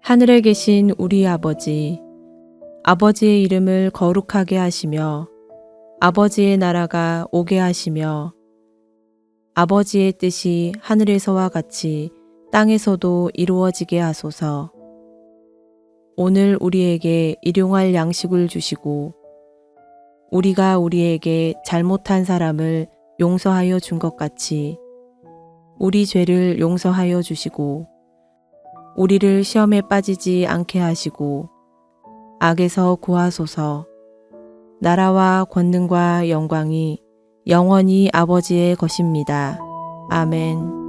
하늘에 계신 우리 아버지, 아버지의 이름을 거룩하게 하시며 아버지의 나라가 오게 하시며 아버지의 뜻이 하늘에서와 같이 땅에서도 이루어지게 하소서. 오늘 우리에게 일용할 양식을 주시고 우리가 우리에게 잘못한 사람을 용서하여 준 것 같이 우리 죄를 용서하여 주시고 우리를 시험에 빠지지 않게 하시고 악에서 구하소서. 나라와 권능과 영광이 영원히 아버지의 것입니다. 아멘.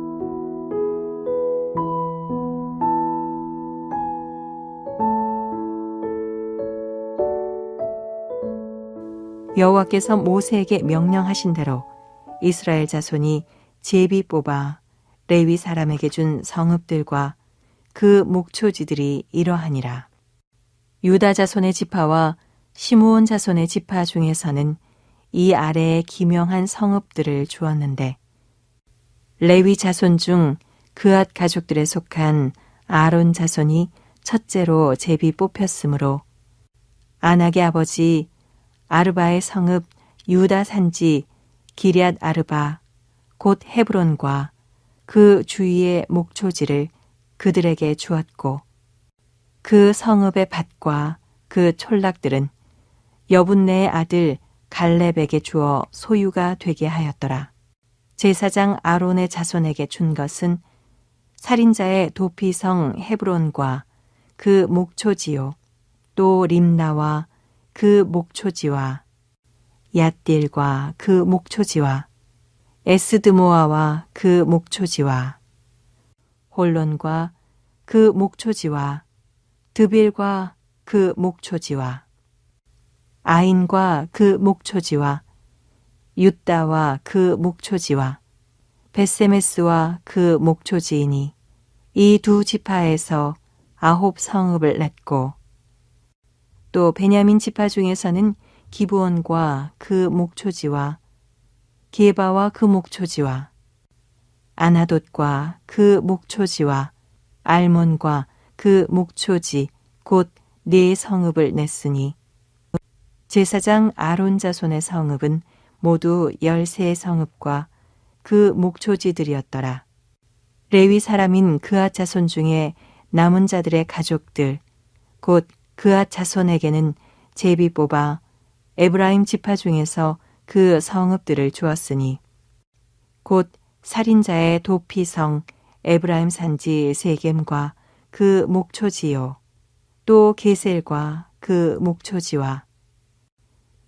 여호와께서 모세에게 명령하신 대로 이스라엘 자손이 제비 뽑아 레위 사람에게 준 성읍들과 그 목초지들이 이러하니라. 유다 자손의 지파와 시므온 자손의 지파 중에서는 이 아래에 기명한 성읍들을 주었는데 레위 자손 중 그앗 가족들에 속한 아론 자손이 첫째로 제비 뽑혔으므로 아낙의 아버지 아르바의 성읍 유다 산지 기럇 아르바 곧 헤브론과 그 주위의 목초지를 그들에게 주었고 그 성읍의 밭과 그 촌락들은 여분네의 아들 갈렙에게 주어 소유가 되게 하였더라. 제사장 아론의 자손에게 준 것은 살인자의 도피성 헤브론과 그 목초지요 또 림나와 그 목초지와 얏딜과 그 목초지와 에스드모아와 그 목초지와 홀론과 그 목초지와 드빌과 그 목초지와 아인과 그 목초지와 윳다와 그 목초지와 벳세메스와 그 목초지이니 이 두 지파에서 9 성읍을 냈고 또 베냐민 지파 중에서는 기브온과 그 목초지와 게바와 그 목초지와 아나돗과 그 목초지와 알몬과 그 목초지 곧 네 성읍을 냈으니 제사장 아론 자손의 성읍은 모두 13성읍과 그 목초지들이었더라. 레위 사람인 그앗 자손 중에 남은 자들의 가족들 곧 그앗 자손에게는 제비 뽑아 에브라임 지파 중에서 그 성읍들을 주었으니 곧 살인자의 도피성 에브라임 산지 세겜과 그 목초지요 또 게셀과 그 목초지와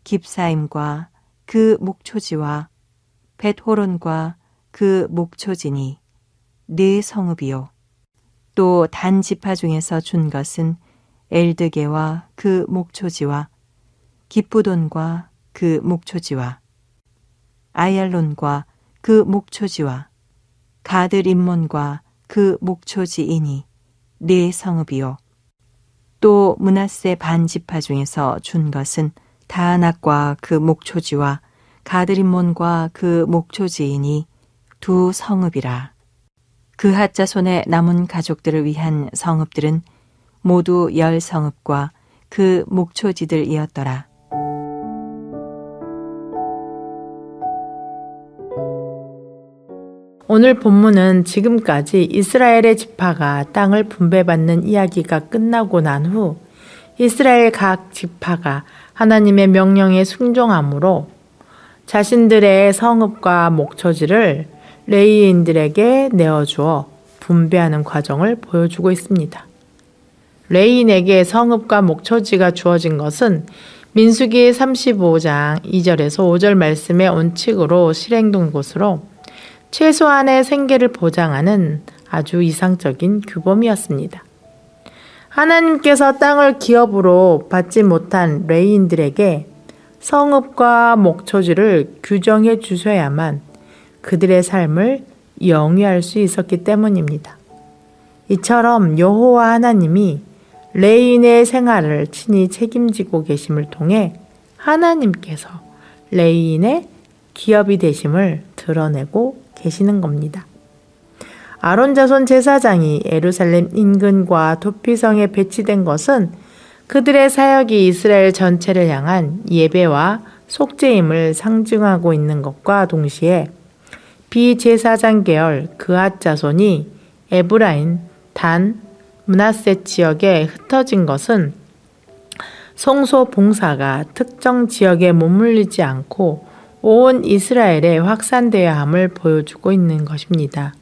깁사임과 그 목초지와 벳호론과 그 목초지니 네 성읍이요 또 단 지파 중에서 준 것은 엘드게와 그 목초지와 기쁘돈과 그 목초지와 아얄론과 그 목초지와 가드림몬과 그 목초지이니 네 성읍이요 또 므낫세 반 지파 중에서 준 것은 다낙과 그 목초지와 가드림몬과 그 목초지이니 2 성읍이라. 그앗 자손의 남은 가족들을 위한 성읍들은 모두 10성읍과 그 목초지들이었더라. 오늘 본문은 지금까지 이스라엘의 지파가 땅을 분배받는 이야기가 끝나고 난 후 이스라엘 각 지파가 하나님의 명령에 순종함으로 자신들의 성읍과 목초지를 레위인들에게 내어주어 분배하는 과정을 보여주고 있습니다. 레위인에게 성읍과 목초지가 주어진 것은 민수기 35장 2절에서 5절 말씀의 원칙으로 실행된 것으로 최소한의 생계를 보장하는 아주 이상적인 규범이었습니다. 하나님께서 땅을 기업으로 받지 못한 레위인들에게 성읍과 목초지를 규정해 주셔야만 그들의 삶을 영위할 수 있었기 때문입니다. 이처럼 여호와 하나님이 레위인의 생활을 친히 책임지고 계심을 통해 하나님께서 레위인의 기업이 되심을 드러내고 계시는 겁니다. 아론 자손 제사장이 예루살렘 인근과 도피성에 배치된 것은 그들의 사역이 이스라엘 전체를 향한 예배와 속죄임을 상징하고 있는 것과 동시에 비제사장 계열 그앗 자손이 에브라임, 단, 므낫세 지역에 흩어진 것은 성소 봉사가 특정 지역에 머물리지 않고 온 이스라엘에 확산되어야 함을 보여주고 있는 것입니다.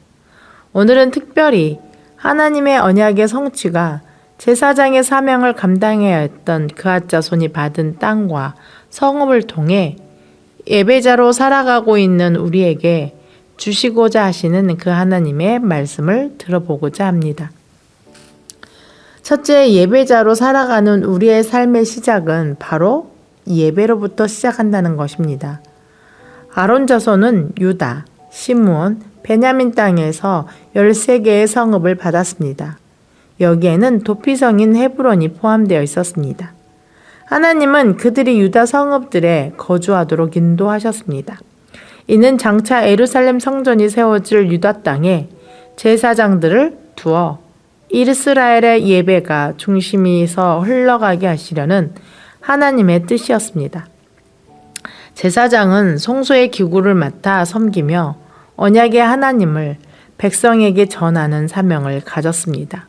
오늘은 특별히 하나님의 언약의 성취가 제사장의 사명을 감당해야 했던 그앗 자손이 받은 땅과 성읍을 통해 예배자로 살아가고 있는 우리에게 주시고자 하시는 그 하나님의 말씀을 들어보고자 합니다. 첫째, 예배자로 살아가는 우리의 삶의 시작은 바로 예배로부터 시작한다는 것입니다. 아론 자손은 유다, 시므온, 베냐민 땅에서 13개의 성읍을 받았습니다. 여기에는 도피성인 헤브론이 포함되어 있었습니다. 하나님은 그들이 유다 성읍들에 거주하도록 인도하셨습니다. 이는 장차 예루살렘 성전이 세워질 유다 땅에 제사장들을 두어 이스라엘의 예배가 중심에서 흘러가게 하시려는 하나님의 뜻이었습니다. 제사장은 성소의 기구를 맡아 섬기며 언약의 하나님을 백성에게 전하는 사명을 가졌습니다.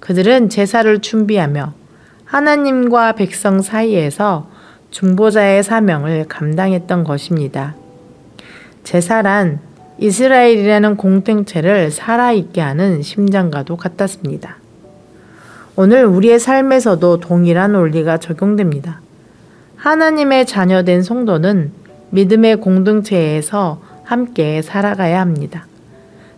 그들은 제사를 준비하며 하나님과 백성 사이에서 중보자의 사명을 감당했던 것입니다. 제사란 이스라엘이라는 공동체를 살아있게 하는 심장과도 같았습니다. 오늘 우리의 삶에서도 동일한 원리가 적용됩니다. 하나님의 자녀된 성도는 믿음의 공동체에서 함께 살아가야 합니다.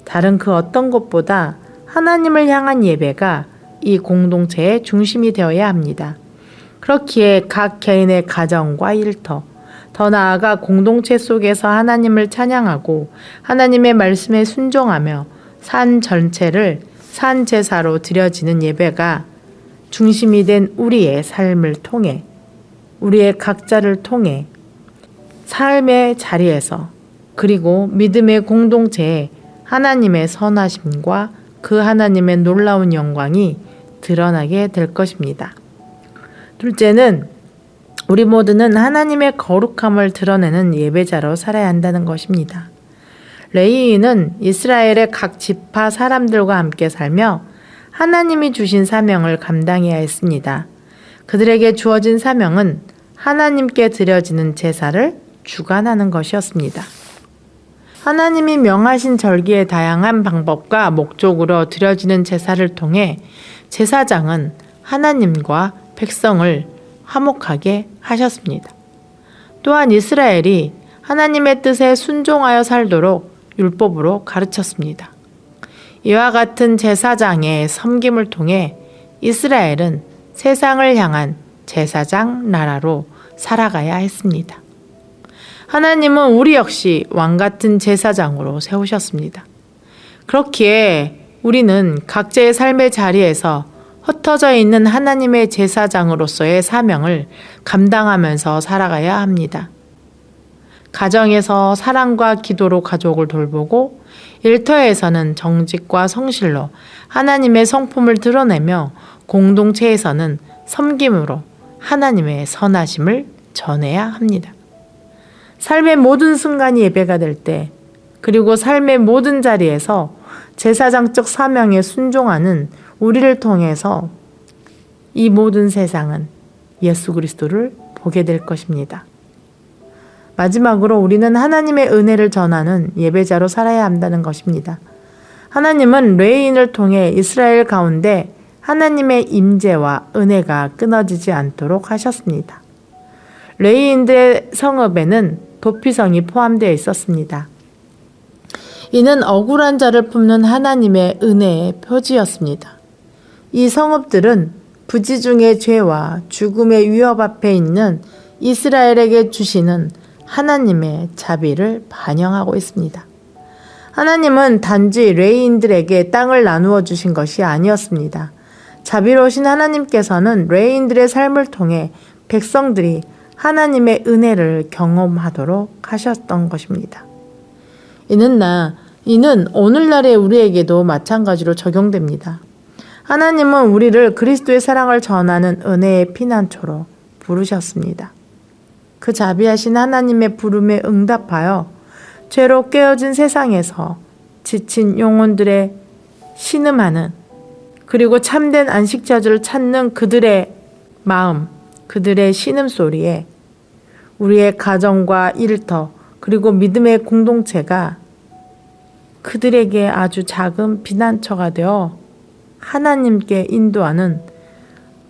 다른 그 어떤 것보다 하나님을 향한 예배가 이 공동체의 중심이 되어야 합니다. 그렇기에 각 개인의 가정과 일터, 더 나아가 공동체 속에서 하나님을 찬양하고 하나님의 말씀에 순종하며 산 전체를 산 제사로 드려지는 예배가 중심이 된 우리의 삶을 통해 우리의 각자를 통해 삶의 자리에서 그리고 믿음의 공동체에 하나님의 선하심과 그 하나님의 놀라운 영광이 드러나게 될 것입니다. 둘째는 우리 모두는 하나님의 거룩함을 드러내는 예배자로 살아야 한다는 것입니다. 레위인은 이스라엘의 각 지파 사람들과 함께 살며 하나님이 주신 사명을 감당해야 했습니다. 그들에게 주어진 사명은 하나님께 드려지는 제사를 주관하는 것이었습니다. 하나님이 명하신 절기의 다양한 방법과 목적으로 드려지는 제사를 통해 제사장은 하나님과 백성을 화목하게 하셨습니다. 또한 이스라엘이 하나님의 뜻에 순종하여 살도록 율법으로 가르쳤습니다. 이와 같은 제사장의 섬김을 통해 이스라엘은 세상을 향한 제사장 나라로 살아가야 했습니다. 하나님은 우리 역시 왕 같은 제사장으로 세우셨습니다. 그렇기에 우리는 각자의 삶의 자리에서 흩어져 있는 하나님의 제사장으로서의 사명을 감당하면서 살아가야 합니다. 가정에서 사랑과 기도로 가족을 돌보고 일터에서는 정직과 성실로 하나님의 성품을 드러내며 공동체에서는 섬김으로 하나님의 선하심을 전해야 합니다. 삶의 모든 순간이 예배가 될 때, 그리고 삶의 모든 자리에서 제사장적 사명에 순종하는 우리를 통해서 이 모든 세상은 예수 그리스도를 보게 될 것입니다. 마지막으로 우리는 하나님의 은혜를 전하는 예배자로 살아야 한다는 것입니다. 하나님은 레위인을 통해 이스라엘 가운데 하나님의 임재와 은혜가 끊어지지 않도록 하셨습니다. 레위인들의 성읍에는 도피성이 포함되어 있었습니다. 이는 억울한 자를 품는 하나님의 은혜의 표지였습니다. 이 성읍들은 부지중의 죄와 죽음의 위협 앞에 있는 이스라엘에게 주시는 하나님의 자비를 반영하고 있습니다. 하나님은 단지 레위인들에게 땅을 나누어 주신 것이 아니었습니다. 자비로우신 하나님께서는 레위인들의 삶을 통해 백성들이 하나님의 은혜를 경험하도록 하셨던 것입니다. 이는 이는 오늘날의 우리에게도 마찬가지로 적용됩니다. 하나님은 우리를 그리스도의 사랑을 전하는 은혜의 피난처로 부르셨습니다. 그 자비하신 하나님의 부름에 응답하여 죄로 깨어진 세상에서 지친 영혼들의 신음하는, 그리고 참된 안식처를 찾는 그들의 마음, 그들의 신음소리에 우리의 가정과 일터, 그리고 믿음의 공동체가 그들에게 아주 작은 피난처가 되어 하나님께 인도하는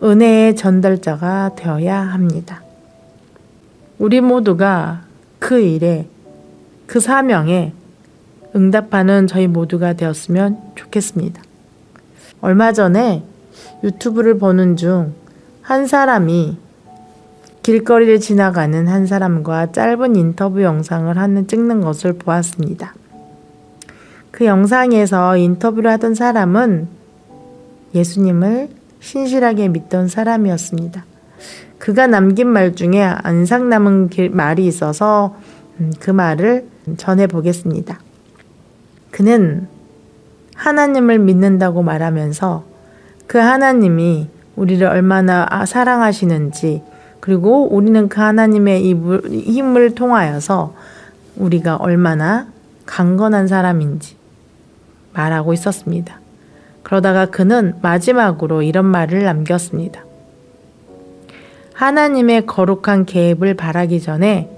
은혜의 전달자가 되어야 합니다. 우리 모두가 그 일에, 그 사명에 응답하는 저희 모두가 되었으면 좋겠습니다. 얼마 전에 유튜브를 보는 중 한 사람이 길거리를 지나가는 한 사람과 짧은 인터뷰 영상을 찍는 것을 보았습니다. 그 영상에서 인터뷰를 하던 사람은 예수님을 신실하게 믿던 사람이었습니다. 그가 남긴 말 중에 안상 남은 말이 있어서 그 말을 전해보겠습니다. 그는 하나님을 믿는다고 말하면서 그 하나님이 우리를 얼마나 사랑하시는지, 그리고 우리는 그 하나님의 힘을 통하여서 우리가 얼마나 강건한 사람인지 말하고 있었습니다. 그러다가 그는 마지막으로 이런 말을 남겼습니다. 하나님의 거룩한 계획을 바라기 전에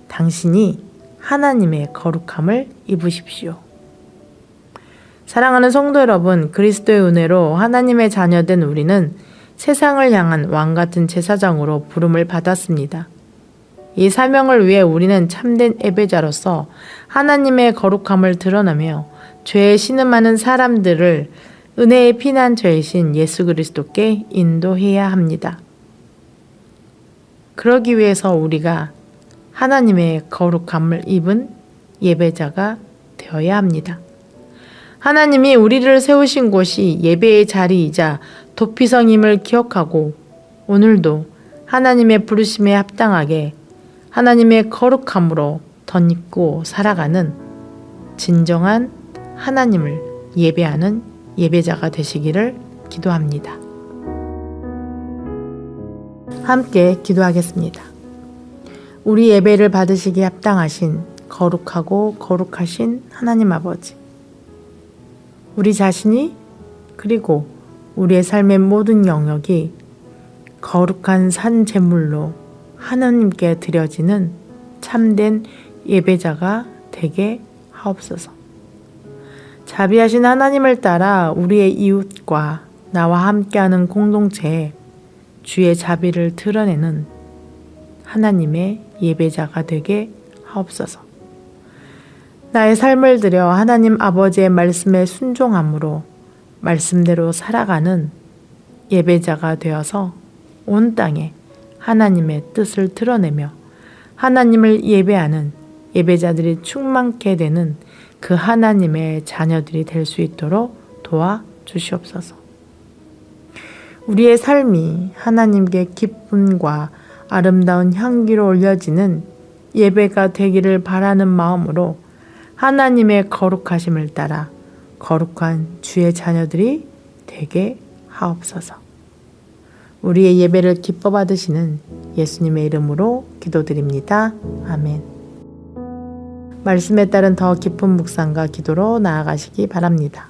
당신이 하나님의 거룩함을 입으십시오. 사랑하는 성도 여러분, 그리스도의 은혜로 하나님의 자녀된 우리는 세상을 향한 왕같은 제사장으로 부름을 받았습니다. 이 사명을 위해 우리는 참된 예배자로서 하나님의 거룩함을 드러내며 죄에 신음하는 사람들을 은혜의 피난처이신 예수 그리스도께 인도해야 합니다. 그러기 위해서 우리가 하나님의 거룩함을 입은 예배자가 되어야 합니다. 하나님이 우리를 세우신 곳이 예배의 자리이자 도피성임을 기억하고 오늘도 하나님의 부르심에 합당하게 하나님의 거룩함으로 덧입고 살아가는 진정한 하나님을 예배하는 예배자가 되시기를 기도합니다. 함께 기도하겠습니다. 우리 예배를 받으시기에 합당하신 거룩하고 거룩하신 하나님 아버지, 우리 자신이 그리고 우리의 삶의 모든 영역이 거룩한 산 제물로 하나님께 드려지는 참된 예배자가 되게 하옵소서. 자비하신 하나님을 따라 우리의 이웃과 나와 함께하는 공동체에 주의 자비를 드러내는 하나님의 예배자가 되게 하옵소서. 나의 삶을 들여 하나님 아버지의 말씀에 순종함으로 말씀대로 살아가는 예배자가 되어서 온 땅에 하나님의 뜻을 드러내며 하나님을 예배하는 예배자들이 충만케 되는 그 하나님의 자녀들이 될 수 있도록 도와주시옵소서. 우리의 삶이 하나님께 기쁨과 아름다운 향기로 올려지는 예배가 되기를 바라는 마음으로 하나님의 거룩하심을 따라 거룩한 주의 자녀들이 되게 하옵소서. 우리의 예배를 기뻐 받으시는 예수님의 이름으로 기도드립니다. 아멘. 말씀에 따른 더 깊은 묵상과 기도로 나아가시기 바랍니다.